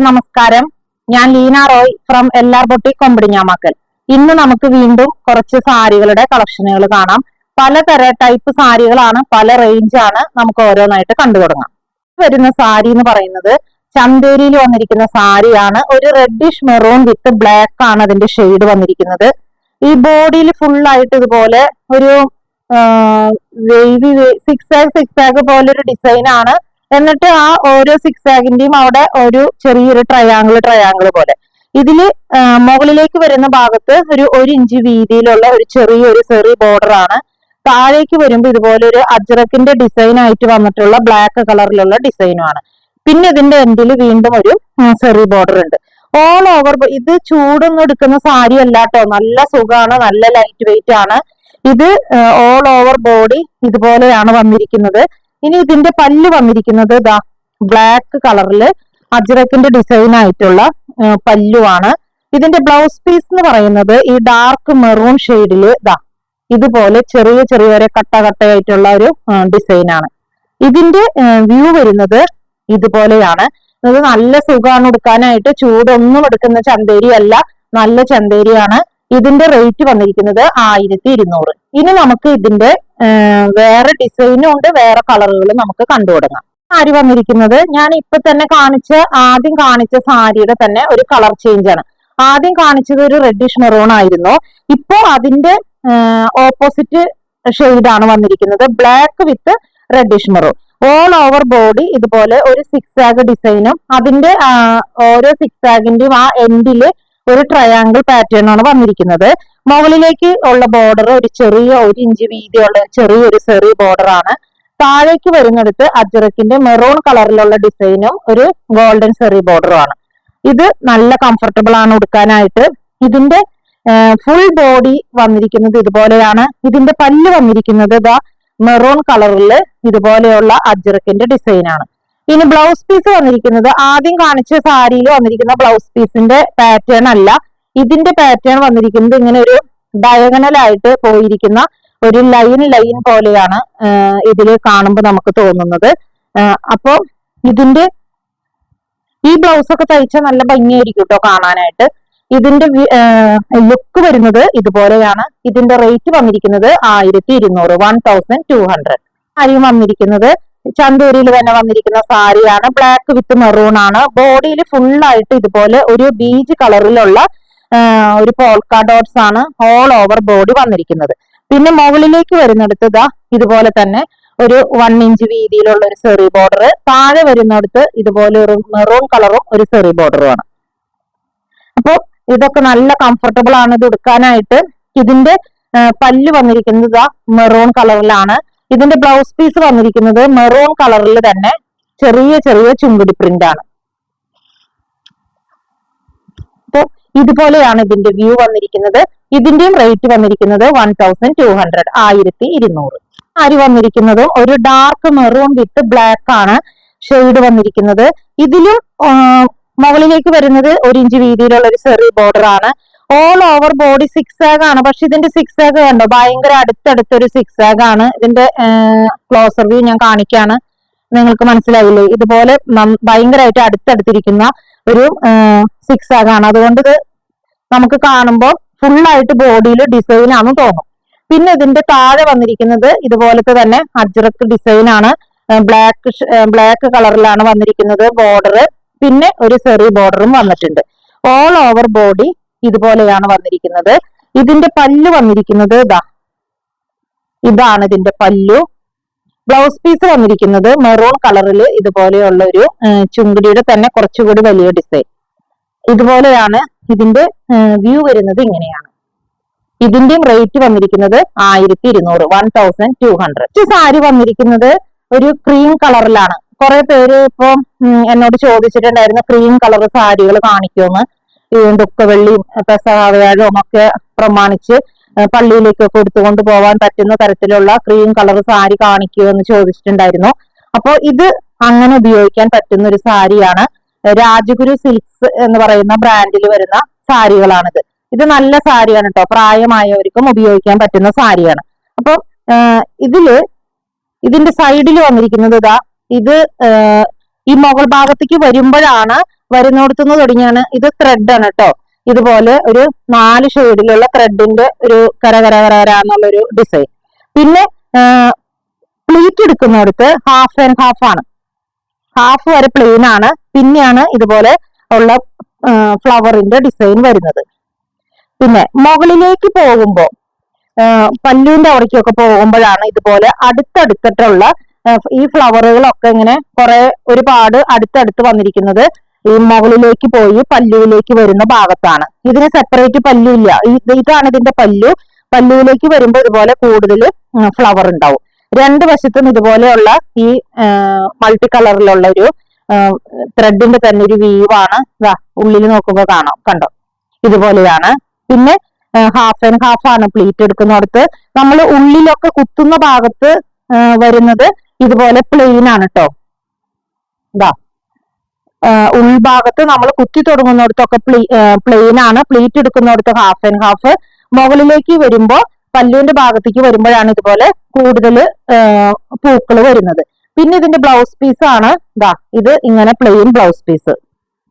നമസ്കാരം. ഞാൻ Leena Roy from LR boutique Kombodinjamakkal. ഇന്ന് നമുക്ക് വീണ്ടും കുറച്ച് സാരികളുടെ കളക്ഷനുകൾ കാണാം. പലതര ടൈപ്പ് സാരികളാണ്, പല റേഞ്ചാണ്. നമുക്ക് ഓരോന്നായിട്ട് കണ്ടു തുടങ്ങാം. വരുന്ന സാരി എന്ന് പറയുന്നത് ചന്തേരിയിൽ വന്നിരിക്കുന്ന സാരിയാണ്. ഒരു റെഡിഷ് മെറൂൺ വിത്ത് ബ്ലാക്ക് ആണ് അതിന്റെ ഷെയ്ഡ് വന്നിരിക്കുന്നത്. ഈ ബോഡിയിൽ ഫുൾ ആയിട്ട് ഇതുപോലെ ഒരു സിക്സ് ആഗ് പോലെ ഒരു ഡിസൈൻ ആണ്. എന്നിട്ട് ആ ഓരോ സിക്സ് ആഗിന്റെയും അവിടെ ഒരു ചെറിയൊരു ട്രയാങ്കിൾ പോലെ. ഇതില് മുകളിലേക്ക് വരുന്ന ഭാഗത്ത് ഒരു ഇഞ്ച് വീതിയിലുള്ള ഒരു ചെറിയൊരു സെറി ബോർഡർ ആണ്. താഴേക്ക് വരുമ്പോൾ ഇതുപോലെ ഒരു അജ്രക്കിന്റെ ഡിസൈൻ ആയിട്ട് വന്നിട്ടുള്ള ബ്ലാക്ക് കളറിലുള്ള ഡിസൈനുമാണ്. പിന്നെ ഇതിന്റെ എൻഡിൽ വീണ്ടും ഒരു സെറി ബോർഡർ ഉണ്ട്. ഓൾ ഓവർ ഇത് ചൂടൊന്നും എടുക്കുന്ന സാരി അല്ലാട്ടോ, നല്ല സുഖമാണ്, നല്ല ലൈറ്റ് വെയിറ്റ് ആണ്. ഇത് ഓൾ ഓവർ ബോഡി ഇതുപോലെയാണ് വന്നിരിക്കുന്നത്. ഇനി ഇതിന്റെ പല്ല് വന്നിരിക്കുന്നത് ഇതാ ബ്ലാക്ക് കളറില് അജ്രക്കിന്റെ ഡിസൈൻ ആയിട്ടുള്ള പല്ലുവാണ്. ഇതിന്റെ ബ്ലൗസ് പീസ് എന്ന് പറയുന്നത് ഈ ഡാർക്ക് മെറൂൺ ഷെയ്ഡില് ഇതാ ഇതുപോലെ ചെറിയ ചെറിയ കട്ടയായിട്ടുള്ള ഒരു ഡിസൈനാണ്. ഇതിന്റെ വ്യൂ വരുന്നത് ഇതുപോലെയാണ്. ഇത് നല്ല സുഖമാണ് എടുക്കാനായിട്ട്. ചൂടൊന്നും എടുക്കുന്ന ചന്തേരി അല്ല, നല്ല ചന്തേരിയാണ്. ഇതിന്റെ റേറ്റ് വന്നിരിക്കുന്നത് 1200. ഇനി നമുക്ക് ഇതിന്റെ വേറെ ഡിസൈനും ഉണ്ട്, വേറെ കളറുകളും നമുക്ക് കണ്ടു തുടങ്ങാം. സാരി വന്നിരിക്കുന്നത് ഞാൻ ഇപ്പൊ തന്നെ ആദ്യം കാണിച്ച സാരിയുടെ തന്നെ ഒരു കളർ ചേഞ്ച് ആണ്. ആദ്യം കാണിച്ചത് ഒരു റെഡിഷ് മെറൂൺ ആയിരുന്നു. ഇപ്പോ അതിന്റെ ഓപ്പോസിറ്റ് ഷെയ്ഡാണ് വന്നിരിക്കുന്നത്, black with reddish maroon. All over body ഇതുപോലെ ഒരു സിക്സ് ആഗ് ഡിസൈനും അതിന്റെ ഓരോ സിക്സ് ആഗിന്റെയും ആ എൻഡില് ഒരു ട്രയാങ്കിൾ പാറ്റേൺ ആണ് വന്നിരിക്കുന്നത്. മുകളിലേക്ക് ഉള്ള ബോർഡർ ഒരു ഇഞ്ച് വീതിയുള്ള ചെറിയൊരു സെറി ബോർഡർ ആണ്. താഴേക്ക് വരുന്നിടത്ത് അജ്രക്കിന്റെ മെറൂൺ കളറിലുള്ള ഡിസൈനും ഒരു ഗോൾഡൻ സെറി ബോർഡറും ആണ്. ഇത് നല്ല കംഫർട്ടബിൾ ആണ് ഉടുക്കാനായിട്ട്. ഇതിന്റെ ഫുൾ ബോഡി വന്നിരിക്കുന്നത് ഇതുപോലെയാണ്. ഇതിന്റെ പല്ല് വന്നിരിക്കുന്നത് ഇതാ മെറൂൺ കളറിൽ ഇതുപോലെയുള്ള അജ്രക്കിന്റെ ഡിസൈൻ ആണ്. ഇനി ബ്ലൗസ് പീസ് വന്നിരിക്കുന്നത് ആദ്യം കാണിച്ച സാരിയിൽ വന്നിരിക്കുന്ന ബ്ലൗസ് പീസിന്റെ പാറ്റേൺ അല്ല. ഇതിന്റെ പാറ്റേൺ വന്നിരിക്കുന്നത് ഇങ്ങനെ ഒരു ഡയഗണൽ ആയിട്ട് പോയിരിക്കുന്ന ഒരു ലൈൻ പോലെയാണ് ഇതില് കാണുമ്പോൾ നമുക്ക് തോന്നുന്നത്. അപ്പോ ഇതിന്റെ ഈ ബ്ലൗസ് ഒക്കെ തയ്ച്ചാൽ നല്ല ഭംഗിയായിരിക്കും കേട്ടോ കാണാനായിട്ട്. ഇതിന്റെ ലുക്ക് വരുന്നത് ഇതുപോലെയാണ്. ഇതിന്റെ റേറ്റ് വന്നിരിക്കുന്നത് 1200, 1200. സാരി വന്നിരിക്കുന്നത് ചന്തേരിയിൽ തന്നെ വന്നിരിക്കുന്ന സാരിയാണ്. ബ്ലാക്ക് വിത്ത് മെറൂൺ ആണ്. ബോഡിയിൽ ഫുള്ളായിട്ട് ഇതുപോലെ ഒരു ബീജ് കളറിലുള്ള ഒരു പോൾക്ക ഡോട്ട്സ് ആണ് ഓൾ ഓവർ ബോഡി വന്നിരിക്കുന്നത്. പിന്നെ മുകളിലേക്ക് വരുന്നിടത്ത് ഇതാ ഇതുപോലെ തന്നെ ഒരു 1 ഇഞ്ച് വീതിയിലുള്ള ഒരു സെറി ബോർഡർ. താഴെ വരുന്നിടത്ത് ഇതുപോലെ ഒരു മെറൂൺ കളറും ഒരു സെറി ബോർഡറും ആണ്. അപ്പൊ ഇതൊക്കെ നല്ല കംഫർട്ടബിൾ ആണ് ഇത് എടുക്കാനായിട്ട്. ഇതിന്റെ പല്ല് വന്നിരിക്കുന്നത് ഇതാ മെറൂൺ കളറിലാണ്. ഇതിന്റെ ബ്ലൗസ് പീസ് വന്നിരിക്കുന്നത് മെറൂൺ കളറിൽ തന്നെ ചെറിയ ചുങ്കുടി പ്രിന്റ് ആണ്. അപ്പൊ ഇതുപോലെയാണ് ഇതിന്റെ വ്യൂ വന്നിരിക്കുന്നത്. ഇതിന്റെയും റേറ്റ് വന്നിരിക്കുന്നത് 1200, 1200. സാരി വന്നിരിക്കുന്നതും ഒരു ഡാർക്ക് മെറൂൺ വിത്ത് ബ്ലാക്ക് ആണ് ഷെയ്ഡ് വന്നിരിക്കുന്നത്. ഇതിലും മുകളിലേക്ക് വരുന്നത് 1 ഇഞ്ച് വീതിയിലുള്ള ഒരു സെറി ബോർഡർ ആണ്. ഓൾ ഓവർ ബോഡി സിക്സ് ആഗ് ആണ്. പക്ഷെ ഇതിന്റെ സിക്സ് ആഗ് കണ്ടോ, ഭയങ്കര അടുത്തൊരു സിക്സ് ആഗ് ആണ്. ഇതിന്റെ ക്ലോസർ വ്യൂ ഞാൻ കാണിക്കാണ്, നിങ്ങൾക്ക് മനസ്സിലാവില്ലേ? ഇതുപോലെ ഭയങ്കരമായിട്ട് അടുത്തടുത്തിരിക്കുന്ന ഒരു സിക്സ് ആഗ് ആണ്. അതുകൊണ്ട് ഇത് നമുക്ക് കാണുമ്പോൾ ഫുള്ളായിട്ട് ബോഡിയിൽ ഡിസൈൻ ആണെന്ന് തോന്നും. പിന്നെ ഇതിന്റെ താഴെ വന്നിരിക്കുന്നത് ഇതുപോലത്തെ തന്നെ അജ്രക്ക് ഡിസൈൻ ആണ്. ബ്ലാക്ക് കളറിലാണ് വന്നിരിക്കുന്നത് ബോർഡർ. പിന്നെ ഒരു സെറി ബോർഡറും വന്നിട്ടുണ്ട്. ഓൾ ഓവർ ബോഡി ഇതുപോലെയാണ് വന്നിരിക്കുന്നത്. ഇതിന്റെ പല്ല് വന്നിരിക്കുന്നത് ഇതാണ് ഇതിന്റെ പല്ലു. ബ്ലൗസ് പീസ് വന്നിരിക്കുന്നത് മെറൂൺ കളറിൽ ഇതുപോലെയുള്ള ഒരു ചുങ്കുടിയുടെ തന്നെ കുറച്ചുകൂടി വലിയ ഡിസൈൻ. ഇതുപോലെയാണ് ഇതിന്റെ വ്യൂ വരുന്നത്. ഇങ്ങനെയാണ് ഇതിന്റെയും റേറ്റ് വന്നിരിക്കുന്നത് 1200, 1200. സാരി വന്നിരിക്കുന്നത് ഒരു ക്രീം കളറിലാണ്. കുറെ പേര് ഇപ്പം എന്നോട് ചോദിച്ചിട്ടുണ്ടായിരുന്നു ക്രീം കളർ സാരികൾ കാണിക്കുമെന്ന്. ദുഃഖവെള്ളിയും പെസഹാവ്യാഴവും ഒക്കെ പ്രമാണിച്ച് പള്ളിയിലേക്കൊക്കെ എടുത്തുകൊണ്ട് പോവാൻ പറ്റുന്ന തരത്തിലുള്ള ക്രീം കളർ സാരി കാണിക്കുമെന്ന് ചോദിച്ചിട്ടുണ്ടായിരുന്നു. അപ്പോൾ ഇത് അങ്ങനെ ഉപയോഗിക്കാൻ പറ്റുന്ന ഒരു സാരിയാണ്. രാജഗുരു സിൽക്സ് എന്ന് പറയുന്ന ബ്രാൻഡിൽ വരുന്ന സാരികളാണിത്. ഇത് നല്ല സാരിയാണ് കേട്ടോ, പ്രായമായവർക്കും ഉപയോഗിക്കാൻ പറ്റുന്ന സാരിയാണ്. അപ്പൊ ഇതിന്റെ സൈഡിൽ വന്നിരിക്കുന്നത് ഇത് ഈ മുകൾ ഭാഗത്തേക്ക് വരുമ്പോഴാണ് വരുന്നിടത്തുനിന്ന് തുടങ്ങിയാണ്. ഇത് ത്രെഡ് ആണ് കേട്ടോ. ഇതുപോലെ ഒരു 4 ഷെയ്ഡിലുള്ള ത്രെഡിന്റെ ഒരു കര ഡിസൈൻ. പിന്നെ പ്ലീറ്റ് എടുക്കുന്നിടത്ത് ഹാഫ് ആൻഡ് ഹാഫ് ആണ്. ഹാഫ് വരെ പ്ലെയിൻ ആണ്. പിന്നെയാണ് ഇതുപോലെ ഉള്ള ഫ്ലവറിന്റെ ഡിസൈൻ വരുന്നത്. പിന്നെ മുകളിലേക്ക് പോകുമ്പോൾ പല്ലുവിന്റെ അവിടേക്കൊക്കെ പോകുമ്പോഴാണ് ഇതുപോലെ അടുത്തടുത്തിട്ടുള്ള ഈ ഫ്ലവറുകളൊക്കെ ഇങ്ങനെ ഒരുപാട് അടുത്തടുത്ത് വന്നിരിക്കുന്നത്. ഈ മുകളിലേക്ക് പോയി പല്ലുവിലേക്ക് വരുന്ന ഭാഗത്താണ്. ഇതിന് സെപ്പറേറ്റ് പല്ലു ഇല്ല. ഇതാണ് ഇതിന്റെ പല്ലു. പല്ലുവിലേക്ക് വരുമ്പോൾ ഇതുപോലെ കൂടുതൽ ഫ്ലവർ ഉണ്ടാവും. രണ്ട് വശത്തും ഇതുപോലെയുള്ള ഈ മൾട്ടി കളറിലുള്ള ഒരു ത്രെഡിന്റെ തന്നെ ഒരു വീവാണ്. ഉള്ളിൽ നോക്കുമ്പോൾ കണ്ടോ, ഇതുപോലെയാണ്. പിന്നെ ഹാഫ് ആൻഡ് ഹാഫ് ആണ് പ്ലീറ്റ് എടുക്കുന്നിടത്ത്. നമ്മൾ ഉള്ളിലൊക്കെ കുത്തുന്ന ഭാഗത്ത് വരുന്നത് ഇതുപോലെ പ്ലെയിൻ ആണ് കേട്ടോ. ഉൾഭാഗത്ത് നമ്മൾ കുത്തി തുടങ്ങുന്നിടത്തൊക്കെ പ്ലെയിൻ ആണ്. പ്ലീറ്റ് എടുക്കുന്നിടത്ത് ഹാഫ് ആൻഡ് ഹാഫ്. മുകളിലേക്ക് വരുമ്പോ പല്ലുവിന്റെ ഭാഗത്തേക്ക് വരുമ്പോഴാണ് ഇതുപോലെ കൂടുതൽ പൂക്കൾ വരുന്നത്. പിന്നെ ഇതിന്റെ ബ്ലൗസ് പീസ് ആണ് ഇത് ഇങ്ങനെ പ്ലെയിൻ ബ്ലൗസ് പീസ്.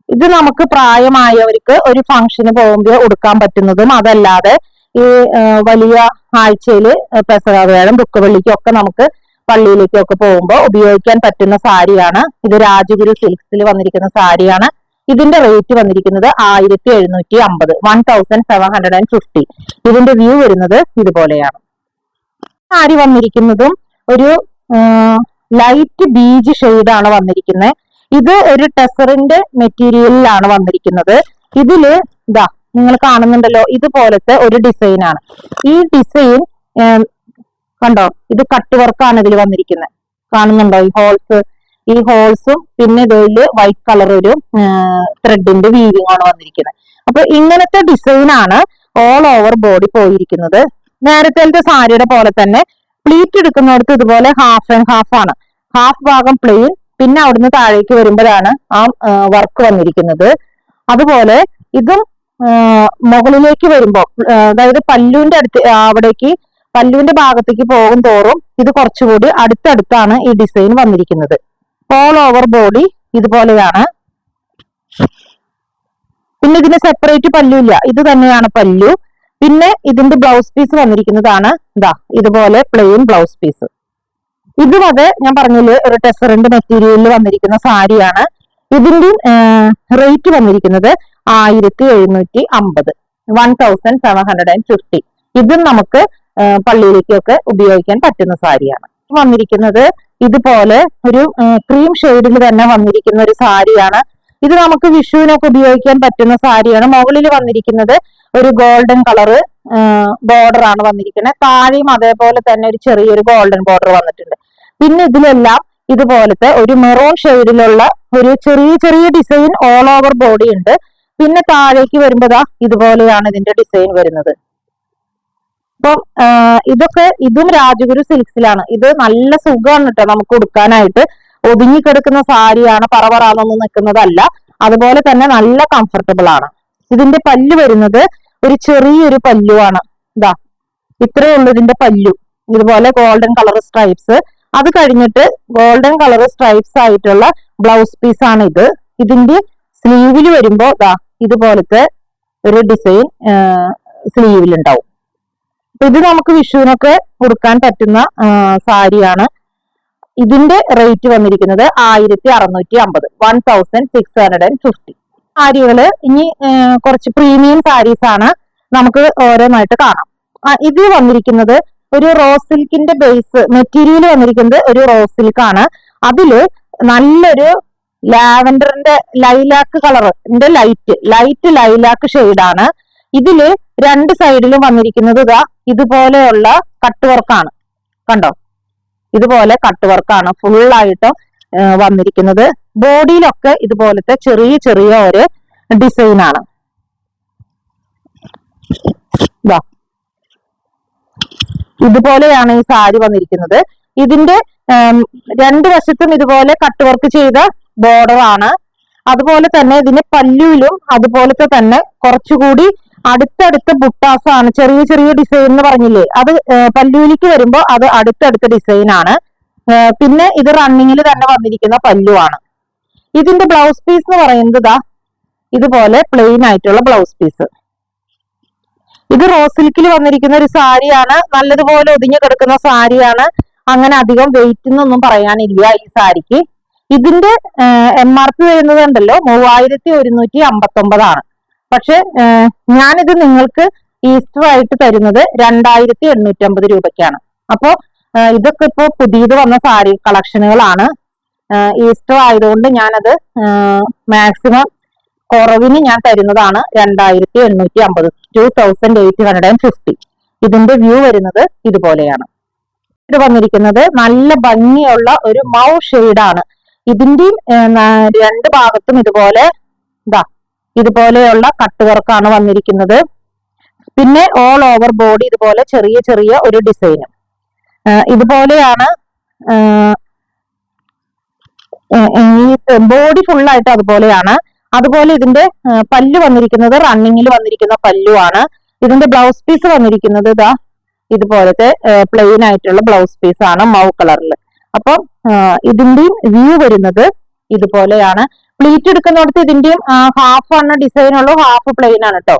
ഇത് നമുക്ക് പ്രായമായവർക്ക് ഒരു ഫംഗ്ഷന് പോകുമ്പോൾ ഉടുക്കാൻ പറ്റുന്നതും, അതല്ലാതെ ഈ വലിയ ആഴ്ചയില് പെസഹവ്യാഴം ദുഃഖവെള്ളിക്കും ഒക്കെ നമുക്ക് പള്ളിയിലേക്കൊക്കെ പോകുമ്പോൾ ഉപയോഗിക്കാൻ പറ്റുന്ന സാരിയാണ്. ഇത് രാജഗുരു സിൽക്സിൽ വന്നിരിക്കുന്ന സാരിയാണ്. ഇതിന്റെ റേറ്റ് വന്നിരിക്കുന്നത് 1750, 1750. ഇതിന്റെ വ്യൂ വരുന്നത് ഇതുപോലെയാണ്. സാരി വന്നിരിക്കുന്നതും ഒരു ലൈറ്റ് ബീജ് ഷെയ്ഡാണ് വന്നിരിക്കുന്നത്. ഇത് ഒരു ടെസറിന്റെ മെറ്റീരിയലിലാണ് വന്നിരിക്കുന്നത്. ഇതില് നിങ്ങൾ കാണുന്നുണ്ടല്ലോ, ഇതുപോലത്തെ ഒരു ഡിസൈൻ ആണ്. ഈ ഡിസൈൻ കണ്ടോ, ഇത് കട്ട് വർക്കാണ് ഇതിൽ വന്നിരിക്കുന്നത്. കാണുന്നുണ്ടോ ഈ ഹോൾസും പിന്നെ ഇതില് വൈറ്റ് കളർ ഒരു ത്രെഡിന്റെ വീവിംഗ് ആണ് വന്നിരിക്കുന്നത്. അപ്പൊ ഇങ്ങനത്തെ ഡിസൈൻ ആണ് ഓൾ ഓവർ ബോഡി പോയിരിക്കുന്നത്. നേരത്തെ സാരിയുടെ പോലെ തന്നെ പ്ലീറ്റ് എടുക്കുന്നിടത്ത് ഇതുപോലെ ഹാഫ് ആൻഡ് ഹാഫ് ആണ്. ഹാഫ് ഭാഗം പ്ലെയിൻ, പിന്നെ അവിടുന്ന് താഴേക്ക് വരുമ്പോഴാണ് ആ വർക്ക് വന്നിരിക്കുന്നത്. അതുപോലെ ഇതും മുകളിലേക്ക് വരുമ്പോൾ, അതായത് പല്ലുവിന്റെ ഭാഗത്തേക്ക് പോകും തോറും ഇത് കുറച്ചുകൂടി അടുത്തടുത്താണ് ഈ ഡിസൈൻ വന്നിരിക്കുന്നത്. ഓൾ ഓവർ ബോഡി ഇതുപോലെയാണ്. പിന്നെ ഇതിന് സെപ്പറേറ്റ് പല്ലു ഇല്ല, ഇത് തന്നെയാണ് പല്ലു. പിന്നെ ഇതിന്റെ ബ്ലൗസ് പീസ് വന്നിരിക്കുന്നതാണ് ഇതുപോലെ പ്ലെയിൻ ബ്ലൗസ് പീസ്. ഇതും അതെ, ഞാൻ പറഞ്ഞില്ലേ, ഒരു ടെസറിന്റെ മെറ്റീരിയലിൽ വന്നിരിക്കുന്ന സാരിയാണ്. ഇതിന്റെ റേറ്റ് വന്നിരിക്കുന്നത് 1750, 1750. ഇതും നമുക്ക് പള്ളിയിലേക്കൊക്കെ ഉപയോഗിക്കാൻ പറ്റുന്ന സാരിയാണ്. വന്നിരിക്കുന്നത് ഇതുപോലെ ഒരു ക്രീം ഷെയ്ഡിൽ തന്നെ വന്നിരിക്കുന്ന ഒരു സാരിയാണ്. ഇത് നമുക്ക് വിഷുവിനൊക്കെ ഉപയോഗിക്കാൻ പറ്റുന്ന സാരിയാണ്. മുകളിൽ വന്നിരിക്കുന്നത് ഒരു ഗോൾഡൻ കളറ് ബോർഡർ ആണ് വന്നിരിക്കുന്നത്. താഴെയും അതേപോലെ തന്നെ ഒരു ചെറിയൊരു ഗോൾഡൻ ബോർഡർ വന്നിട്ടുണ്ട്. പിന്നെ ഇതിലെല്ലാം ഇതുപോലത്തെ ഒരു മെറൂൺ ഷെയ്ഡിലുള്ള ഒരു ചെറിയ ഡിസൈൻ ഓൾ ഓവർ ബോഡി ഉണ്ട്. പിന്നെ താഴേക്ക് വരുമ്പോഴാ ഇതുപോലെയാണ് ഇതിന്റെ ഡിസൈൻ വരുന്നത്. അപ്പം ഇതും രാജഗുരു സിൽക്സിലാണ്. ഇത് നല്ല സുഖമാണ് കേട്ടോ നമുക്ക് ഉടുക്കാനായിട്ട്. ഒതുങ്ങിക്കിടക്കുന്ന സാരിയാണ്, പറവറാന്നൊന്നും നിൽക്കുന്നതല്ല. അതുപോലെ തന്നെ നല്ല കംഫർട്ടബിൾ ആണ്. ഇതിന്റെ പല്ലു വരുന്നത് ഒരു ചെറിയൊരു പല്ലുവാണ്. ഇത്രയേ ഉള്ളൂ ഇതിന്റെ പല്ലു. ഇതുപോലെ ഗോൾഡൻ കളർ സ്ട്രൈപ്സ്. അത് കഴിഞ്ഞിട്ട് ഗോൾഡൻ കളർ സ്ട്രൈപ്സ് ആയിട്ടുള്ള ബ്ലൗസ് പീസ് ആണ് ഇത്. ഇതിന്റെ സ്ലീവിൽ വരുമ്പോ ഇതുപോലത്തെ ഒരു ഡിസൈൻ സ്ലീവിൽ ഉണ്ടാവും. ഇത് നമുക്ക് വിഷുവിനൊക്കെ കൊടുക്കാൻ പറ്റുന്ന സാരിയാണ്. ഇതിന്റെ റേറ്റ് വന്നിരിക്കുന്നത് 1650, 1650. സാരികള് ഇനി കുറച്ച് പ്രീമിയം സാരീസ് ആണ്, നമുക്ക് ഓരോന്നായിട്ട് കാണാം. ഇത് വന്നിരിക്കുന്നത് ഒരു റോസ് സിൽക്കിന്റെ ബേസ് മെറ്റീരിയൽ വന്നിരിക്കുന്നത് ഒരു റോസ് സിൽക്ക് ആണ്. അതില് നല്ലൊരു ലാവൻഡറിന്റെ ലൈലാക്ക് കളറിന്റെ ലൈറ്റ് ലൈലാക്ക് ഷെയ്ഡാണ്. ഇതില് രണ്ട് സൈഡിലും വന്നിരിക്കുന്നത് ഇതുപോലെയുള്ള കട്ട് വർക്കാണ്. കണ്ടോ, ഇതുപോലെ കട്ട് വർക്കാണ് ഫുള്ളായിട്ട് വന്നിരിക്കുന്നത്. ബോഡിയിലൊക്കെ ഇതുപോലത്തെ ചെറിയ ഒരു ഡിസൈൻ ആണ്. ഇതുപോലെയാണ് ഈ സാരി വന്നിരിക്കുന്നത്. ഇതിന്റെ രണ്ട് വശത്തും ഇതുപോലെ കട്ട് വർക്ക് ചെയ്ത ബോർഡർ ആണ്. അതുപോലെ തന്നെ ഇതിന്റെ പല്ലുവിലും അതുപോലത്തെ തന്നെ കുറച്ചുകൂടി അടുത്തടുത്ത ബുട്ടാസാണ്. ചെറിയ ഡിസൈൻ എന്ന് പറഞ്ഞില്ലേ, അത് പല്ലുവിലേക്ക് വരുമ്പോ അത് അടുത്തടുത്ത ഡിസൈൻ ആണ്. പിന്നെ ഇത് റണ്ണിങ്ങിൽ തന്നെ വന്നിരിക്കുന്ന പല്ലുവാണ്. ഇതിന്റെ ബ്ലൗസ് പീസ് എന്ന് പറയുന്നത് ഇതുപോലെ പ്ലെയിൻ ആയിട്ടുള്ള ബ്ലൗസ് പീസ്. ഇത് റോസ് സിൽക്കിൽ വന്നിരിക്കുന്ന ഒരു സാരിയാണ്. നല്ലതുപോലെ ഒതുങ്ങി കിടക്കുന്ന സാരിയാണ്. അങ്ങനെ അധികം വെയിറ്റ് എന്നൊന്നും പറയാനില്ല ഈ സാരിക്ക്. ഇതിന്റെ MRP വരുന്നത് ഉണ്ടല്ലോ 3159. പക്ഷെ ഞാനിത് നിങ്ങൾക്ക് ഈസ്റ്റർ ആയിട്ട് തരുന്നത് 2850 രൂപയ്ക്കാണ്. അപ്പോ ഇതൊക്കെ ഇപ്പോ പുതിയത് വന്ന സാരി കളക്ഷനുകളാണ്. ഈസ്റ്റർ ആയതുകൊണ്ട് ഞാനത് മാക്സിമം കുറവിന് ഞാൻ തരുന്നതാണ് 2850, 2850. ഇതിന്റെ വ്യൂ വരുന്നത് ഇതുപോലെയാണ്. ഇത് വന്നിരിക്കുന്നത് നല്ല ഭംഗിയുള്ള ഒരു മൗ ഷെയ്ഡാണ്. ഇതിന്റെയും രണ്ട് ഭാഗത്തും ഇതുപോലെയുള്ള കട്ട് വർക്കാണ് വന്നിരിക്കുന്നത്. പിന്നെ ഓൾ ഓവർ ബോഡി ഇതുപോലെ ചെറിയ ചെറിയ ഒരു ഡിസൈനും ഇതുപോലെയാണ്. ഈ ബോഡി ഫുള്ളായിട്ട് അതുപോലെയാണ്. അതുപോലെ ഇതിന്റെ പല്ലു വന്നിരിക്കുന്നത് റണ്ണിങ്ങിൽ വന്നിരിക്കുന്ന പല്ലുവാണ്. ഇതിന്റെ ബ്ലൗസ് പീസ് വന്നിരിക്കുന്നത് ഇതുപോലത്തെ പ്ലെയിൻ ആയിട്ടുള്ള ബ്ലൗസ് പീസ് ആണ് മൗ കളറിൽ. അപ്പൊ ഇതിന്റെയും വ്യൂ വരുന്നത് ഇതുപോലെയാണ്. പ്ലീറ്റ് എടുക്കുന്നിടത്ത് ഇതിന്റെയും ഹാഫ് ആണ് ഡിസൈൻ ഉള്ളൂ, ഹാഫ് പ്ലെയിൻ ആണ് കേട്ടോ.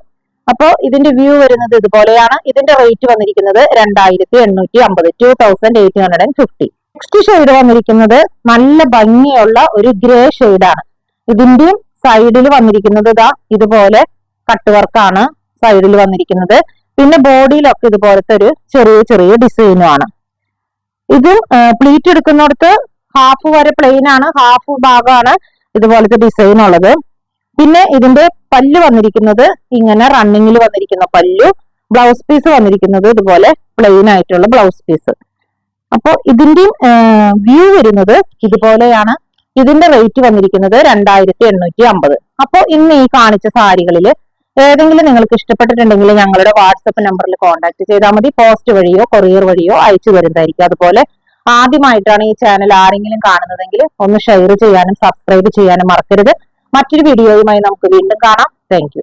അപ്പൊ ഇതിന്റെ വ്യൂ വരുന്നത് ഇതുപോലെയാണ്. ഇതിന്റെ റേറ്റ് വന്നിരിക്കുന്നത് 2850, 2850. നെക്സ്റ്റ് ഷെയ്ഡ് വന്നിരിക്കുന്നത് നല്ല ഭംഗിയുള്ള ഒരു ഗ്രേ ഷെയ്ഡാണ്. ഇതിന്റെയും സൈഡിൽ വന്നിരിക്കുന്നത് ഇതുപോലെ കട്ട് വർക്കാണ് സൈഡിൽ വന്നിരിക്കുന്നത്. പിന്നെ ബോഡിയിലൊക്കെ ഇതുപോലത്തെ ഒരു ചെറിയ ചെറിയ ഡിസൈനും ആണ്. ഇതും പ്ലീറ്റ് എടുക്കുന്നിടത്ത് ഹാഫ് വരെ പ്ലെയിൻ ആണ്, ഹാഫ് ഭാഗമാണ് ഇതുപോലത്തെ ഡിസൈൻ ഉള്ളത്. പിന്നെ ഇതിന്റെ പല്ല് വന്നിരിക്കുന്നത് ഇങ്ങനെ റണ്ണിങ്ങിൽ വന്നിരിക്കുന്ന പല്ലു. ബ്ലൗസ് പീസ് വന്നിരിക്കുന്നത് ഇതുപോലെ പ്ലെയിൻ ആയിട്ടുള്ള ബ്ലൗസ് പീസ്. അപ്പൊ ഇതിന്റെയും വ്യൂ വരുന്നത് ഇതുപോലെയാണ്. ഇതിന്റെ റേറ്റ് വന്നിരിക്കുന്നത് 2850. അപ്പൊ ഇന്ന് ഈ കാണിച്ച സാരികളിൽ ഏതെങ്കിലും നിങ്ങൾക്ക് ഇഷ്ടപ്പെട്ടിട്ടുണ്ടെങ്കിൽ ഞങ്ങളുടെ വാട്സപ്പ് നമ്പറിൽ കോൺടാക്ട് ചെയ്താൽ മതി. പോസ്റ്റ് വഴിയോ കൊറിയർ വഴിയോ അയച്ചു വരുന്നതായിരിക്കും. അതുപോലെ ആദ്യമായിട്ടാണ് ഈ ചാനൽ ആരെങ്കിലും കാണുന്നതെങ്കിൽ ഒന്ന് ഷെയർ ചെയ്യാനും സബ്സ്ക്രൈബ് ചെയ്യാനും മറക്കരുത്. മറ്റൊരു വീഡിയോയുമായി നമുക്ക് വീണ്ടും കാണാം. Thank you.